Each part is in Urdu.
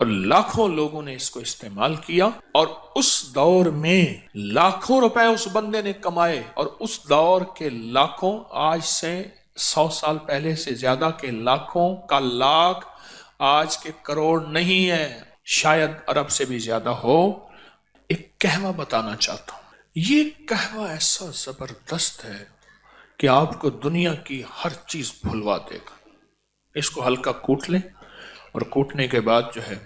اور لاکھوں لوگوں نے اس کو استعمال کیا، اور اس دور میں لاکھوں روپے اس بندے نے کمائے، اور اس دور کے لاکھوں، آج سے 100 سال پہلے سے زیادہ کے لاکھوں کا لاکھ آج کے کروڑ نہیں ہے، شاید ارب سے بھی زیادہ ہو۔ ایک کہوہ بتانا چاہتا ہوں، یہ کہوہ ایسا زبردست ہے کہ آپ کو دنیا کی ہر چیز بھلوا دے گا۔ اس کو ہلکا کوٹ لیں، اور کوٹنے کے بعد جو ہے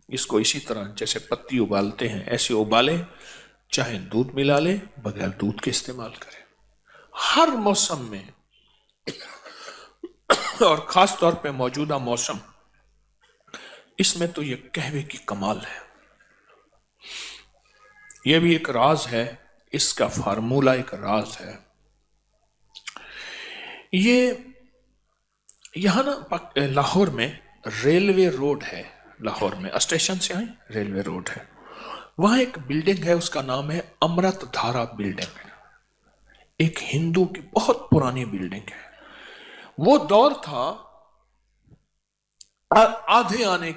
اس کو اسی طرح جیسے پتی ابالتے ہیں ایسے ابالیں، چاہے دودھ ملا لیں، بغیر دودھ کے استعمال کریں ہر موسم میں، اور خاص طور پہ موجودہ موسم، اس میں تو یہ قہوے کی کمال ہے۔ یہ بھی ایک راز ہے، اس کا فارمولہ ایک راز ہے۔ یہ یہاں نا لاہور میں ریلوے روڈ ہے، لاہور میں اسٹیشن سے آئیں ریلوے روڈ ہے، وہاں ایک بلڈنگ ہے، اس کا نام ہے امرت دھارا بلڈنگ، ایک ہندو کی بہت پرانی بلڈنگ ہے۔ وہ دور تھا آدھے آنے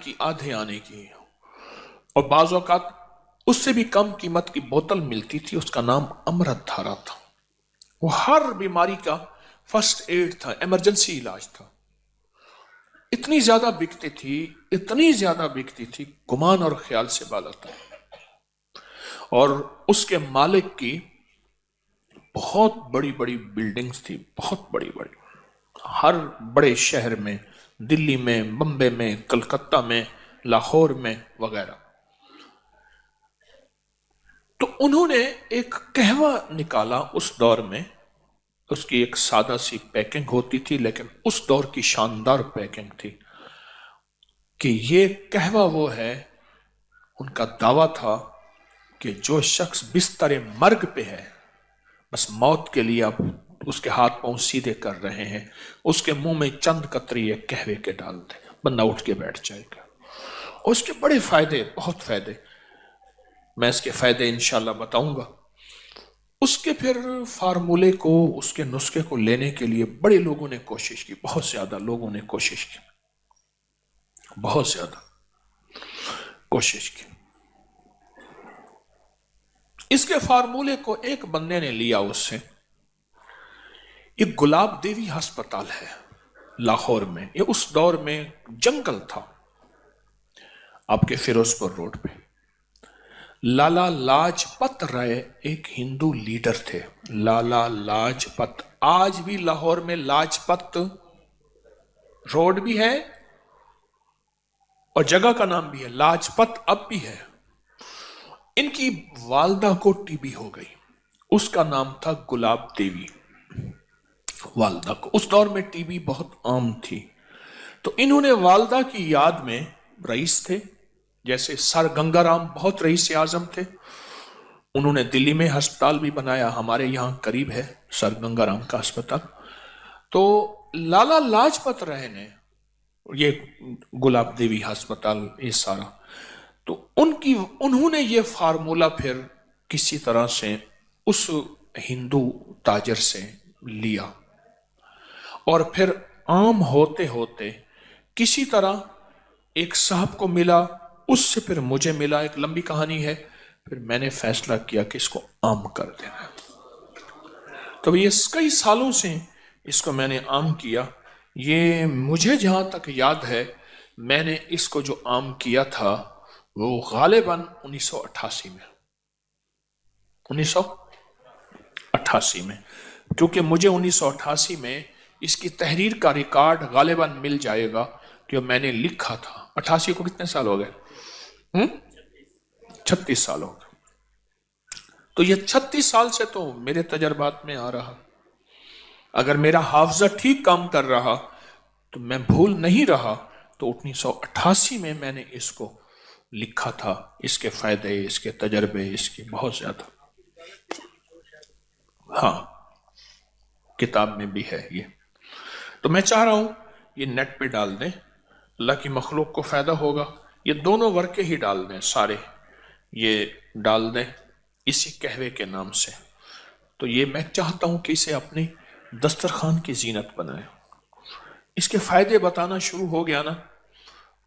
کی، اور بعض اوقات اس سے بھی کم قیمت کی بوتل ملتی تھی، اس کا نام امرت دھارا تھا۔ وہ ہر بیماری کا فرسٹ ایڈ تھا، ایمرجنسی علاج تھا۔ اتنی زیادہ بکتی تھی، گمان اور خیال سے بالا تھا۔ اور اس کے مالک کی بہت بڑی بڑی بلڈنگز تھی، بہت بڑی بڑی، ہر بڑے شہر میں، دلی میں، بمبے میں، کلکتہ میں، لاہور میں وغیرہ۔ تو انہوں نے ایک قہوہ نکالا اس دور میں، اس کی ایک سادہ سی پیکنگ ہوتی تھی، لیکن اس دور کی شاندار پیکنگ تھی کہ یہ قہوہ وہ ہے۔ ان کا دعویٰ تھا کہ جو شخص بستر مرگ پہ ہے، بس موت کے لیے اب اس کے ہاتھ پاؤں سیدھے کر رہے ہیں، اس کے منہ میں چند قطرے یہ قہوے کے ڈال دیں، بندہ اٹھ کے بیٹھ جائے گا۔ اور اس کے بڑے فائدے، بہت فائدے، میں اس کے فائدے انشاءاللہ بتاؤں گا۔ اس کے پھر فارمولے کو، اس کے نسخے کو لینے کے لیے بڑے لوگوں نے کوشش کی، بہت زیادہ لوگوں نے کوشش کی، بہت زیادہ کوشش کی۔ اس کے فارمولے کو ایک بندے نے لیا اس سے۔ یہ گلاب دیوی ہسپتال ہے لاہور میں، یہ اس دور میں جنگل تھا، آپ کے فیروز پور روڈ پہ۔ لالا لاجپت رائے ایک ہندو لیڈر تھے، لالا لاجپت۔ آج بھی لاہور میں لاجپت روڈ بھی ہے اور جگہ کا نام بھی ہے، لاجپت اب بھی ہے۔ ان کی والدہ کو ٹی بی ہو گئی، اس کا نام تھا گلاب دیوی والدہ کو۔ اس دور میں ٹی بی بہت عام تھی، تو انہوں نے والدہ کی یاد میں، رئیس تھے جیسے سر گنگا رام بہت رئیس اعظم تھے، انہوں نے دلی میں ہسپتال بھی بنایا، ہمارے یہاں قریب ہے سر گنگا رام کا ہسپتال۔ تو لالا لاجپت رائے نے یہ گلاب دیوی ہسپتال، یہ سارا، تو انہوں نے یہ فارمولہ پھر کسی طرح سے اس ہندو تاجر سے لیا، اور پھر عام ہوتے ہوتے کسی طرح ایک صاحب کو ملا، اس سے پھر مجھے ملا، ایک لمبی کہانی ہے، پھر میں نے فیصلہ کیا کہ اس کو عام کر دینا۔ تو یہ کئی سالوں سے اس کو میں نے عام کیا۔ یہ مجھے جہاں تک یاد ہے، میں نے اس کو جو عام کیا تھا وہ غالباً 1988 میں، 1988 میں، کیونکہ مجھے 1988 میں اس کی تحریر کا ریکارڈ غالباً مل جائے گا کہ میں نے لکھا تھا۔ 88 کو کتنے سال ہو گئے؟ 36 سال ہو گئے۔ تو یہ 36 سال سے تو میرے تجربات میں آ رہا، اگر میرا حافظہ ٹھیک کام کر رہا تو میں بھول نہیں رہا، تو 1988 میں نے اس کو لکھا تھا، اس کے فائدے، اس کے تجربے، اس کی بہت زیادہ، ہاں کتاب میں بھی ہے یہ۔ تو میں چاہ رہا ہوں یہ نیٹ پہ ڈال دیں، اللہ کی مخلوق کو فائدہ ہوگا۔ یہ دونوں ورقے ہی ڈال دیں، سارے یہ ڈال دیں اسی قہوے کے نام سے۔ تو یہ میں چاہتا ہوں کہ اسے اپنی دسترخوان کی زینت بنائیں۔ اس کے فائدے بتانا شروع ہو گیا نا،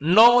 9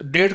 1.5